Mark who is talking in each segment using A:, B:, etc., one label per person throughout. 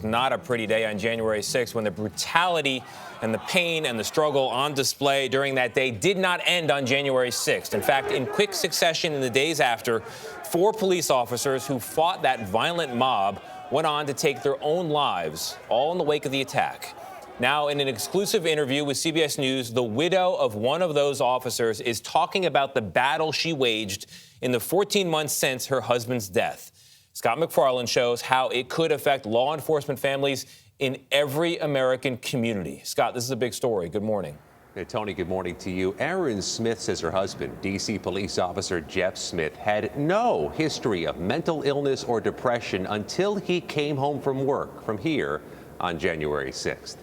A: was not a pretty day on January 6th when the brutality and the pain and the struggle on display during that day did not end on January 6th. In fact, in quick succession in the days after, 4 police officers who fought that violent mob went on to take their own lives, all in the wake of the attack. Now, in an exclusive interview with CBS News, the widow of one of those officers is talking about the battle she waged in the 14 months since her husband's death. Scott MacFarlane shows how it could affect law enforcement families in every American community. Scott, this is a big story. Good morning.
B: Hey, Tony, good morning to you. Erin Smith says her husband, D.C. police officer Jeff Smith, had no history of mental illness or depression until he came home from work from here on January 6th.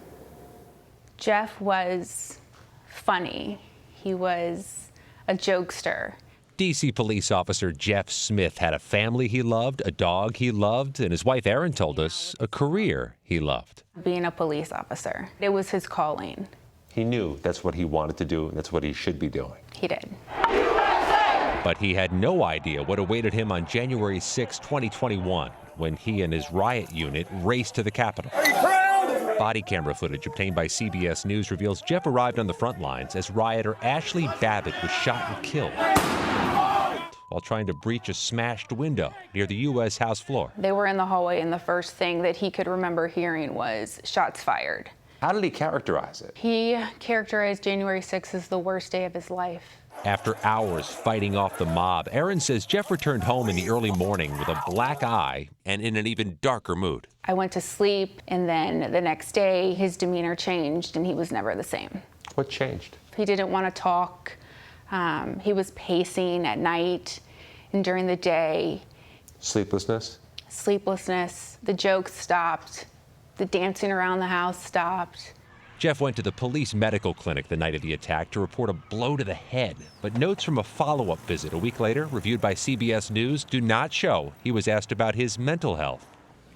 C: Jeff was funny. He was a jokester.
D: D.C. police officer Jeff Smith had a family he loved, a dog he loved, and his wife Erin told us a career he loved.
C: Being a police officer, it was his calling.
B: He knew that's what he wanted to do and that's what he should be doing.
C: He did.
D: But he had no idea what awaited him on January 6, 2021, when he and his riot unit raced to the Capitol. Body camera footage obtained by CBS News reveals Jeff arrived on the front lines as rioter Ashley Babbitt was shot and killed while trying to breach a smashed window near the U.S. House floor.
C: They were in the hallway, and the first thing that he could remember hearing was shots fired.
B: How did he characterize it?
C: He characterized January 6th as the worst day of his life.
D: After hours fighting off the mob, Erin says Jeff returned home in the early morning with a black eye and in an even darker mood.
C: I went to sleep, and then the next day, his demeanor changed, and he was never the same.
B: What changed?
C: He didn't want to talk. He was pacing at night and during the day.
B: Sleeplessness?
C: Sleeplessness. The jokes stopped. The dancing around the house stopped.
D: Jeff went to the police medical clinic the night of the attack to report a blow to the head. But notes from a follow-up visit a week later, reviewed by CBS News, do not show he was asked about his mental health.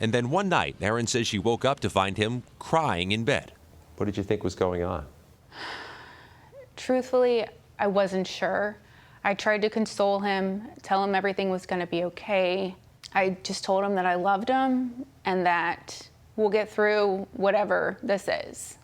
D: And then one night, Erin says she woke up to find him crying in bed.
B: What did you think was going on?
C: Truthfully, I wasn't sure. I tried to console him, tell him everything was going to be okay. I just told him that I loved him and that we'll get through whatever this is.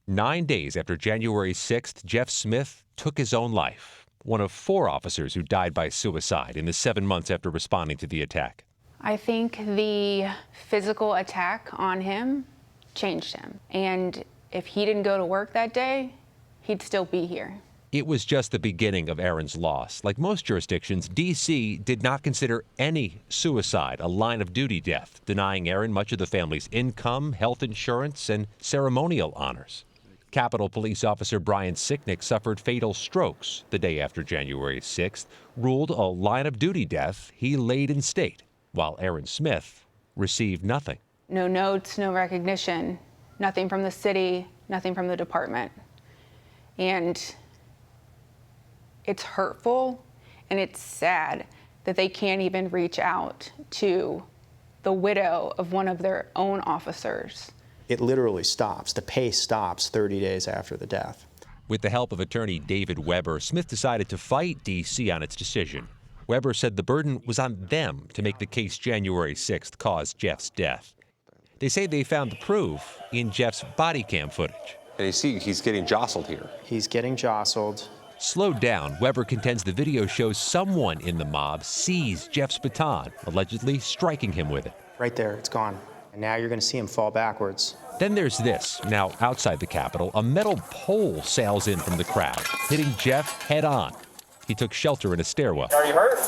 D: 9 days after January 6th, Jeff Smith took his own life, one of 4 officers who died by suicide in the 7 months after responding to the attack.
C: I think the physical attack on him changed him. And if he didn't go to work that day, he'd still be here.
D: It was just the beginning of Erin's loss. Like most jurisdictions, D.C. did not consider any suicide a line of duty death, denying Erin much of the family's income, health insurance, and ceremonial honors. Capitol Police Officer Brian Sicknick suffered fatal strokes the day after January 6th, ruled a line of duty death he laid in state, while Erin Smith received nothing.
C: No notes, no recognition, nothing from the city, nothing from the department. And it's hurtful and it's sad that they can't even reach out to the widow of one of their own officers.
E: It literally stops. The pace stops 30 days after the death.
D: With the help of attorney David Weber, Smith decided to fight D.C. on its decision. Weber said the burden was on them to make the case January 6th caused Jeff's death. They say they found the proof in Jeff's body cam footage.
B: And you see he's getting jostled here.
E: He's getting jostled.
D: Slowed down, Weber contends the video shows someone in the mob seized Jeff's baton, allegedly striking him with it.
E: Right there, it's gone. And now you're going to see him fall backwards.
D: Then there's this. Now, outside the Capitol, a metal pole sails in from the crowd, hitting Jeff head on. He took shelter in a stairwell.
F: Are you hurt?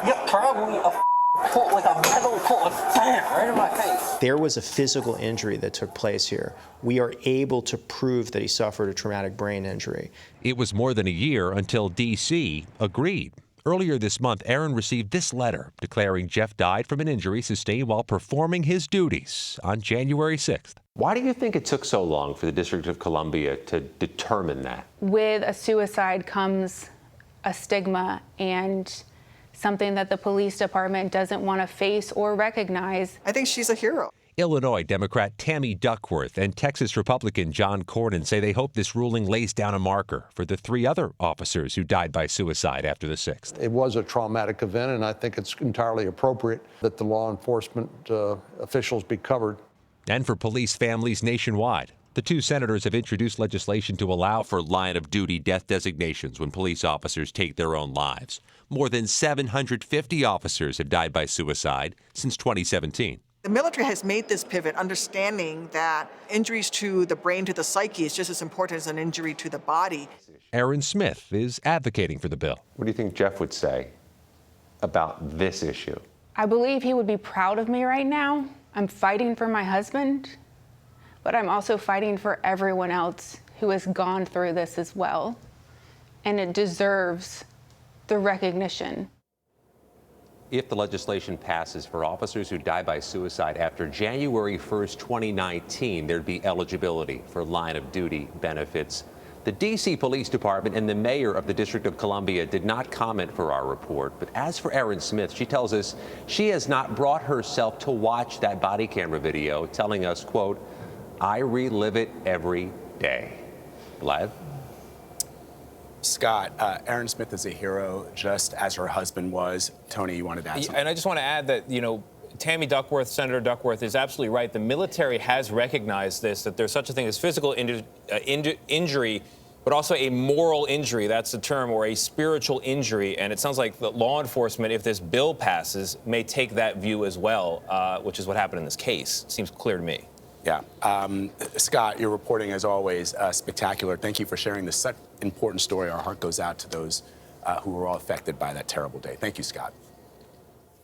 F: Yep, probably like a metal pole, bam, right in my face.
E: There was a physical injury that took place here. We are able to prove that he suffered a traumatic brain injury.
D: It was more than a year until D.C. agreed. Earlier this month, Erin received this letter declaring Jeff died from an injury sustained while performing his duties on January 6th.
B: Why do you think it took so long for the District of Columbia to determine that?
C: With a suicide comes a stigma and something that the police department doesn't want to face or recognize.
F: I think she's a hero.
D: Illinois Democrat Tammy Duckworth and Texas Republican John Cornyn say they hope this ruling lays down a marker for the 3 other officers who died by suicide after the 6th.
G: It was a traumatic event, and I think it's entirely appropriate that the law enforcement officials be covered.
D: and for police families nationwide. The two senators have introduced legislation to allow for line-of-duty death designations when police officers take their own lives. More than 750 officers have died by suicide since 2017.
G: The military has made this pivot, understanding that injuries to the brain, to the psyche, is just as important as an injury to the body.
D: Aaron Smith is advocating for the bill.
B: What do you think Jeff would say about this issue?
C: I believe he would be proud of me right now. I'm fighting for my husband, but I'm also fighting for everyone else who has gone through this as well. And it deserves the recognition.
B: If the legislation passes for officers who die by suicide after January 1st, 2019, there'd be eligibility for line-of-duty benefits. The D.C. Police Department and the mayor of the District of Columbia did not comment for our report. But as for Aaron Smith, she tells us she has not brought herself to watch that body camera video, telling us, quote, "I relive it every day." Vlad?
H: Scott, Aaron Smith is a hero, just as her husband was. Tony, you wanted to add something?
A: And I just want to add that, Tammy Duckworth, Senator Duckworth, is absolutely right. The military has recognized this, that there's such a thing as physical injury, but also a moral injury. That's the term, or a spiritual injury. And it sounds like the law enforcement, if this bill passes, may take that view as well, which is what happened in this case. Seems clear to me.
H: Yeah. Scott, your reporting, as always, spectacular. Thank you for sharing this such important story. Our heart goes out to those who were all affected by that terrible day. Thank you, Scott.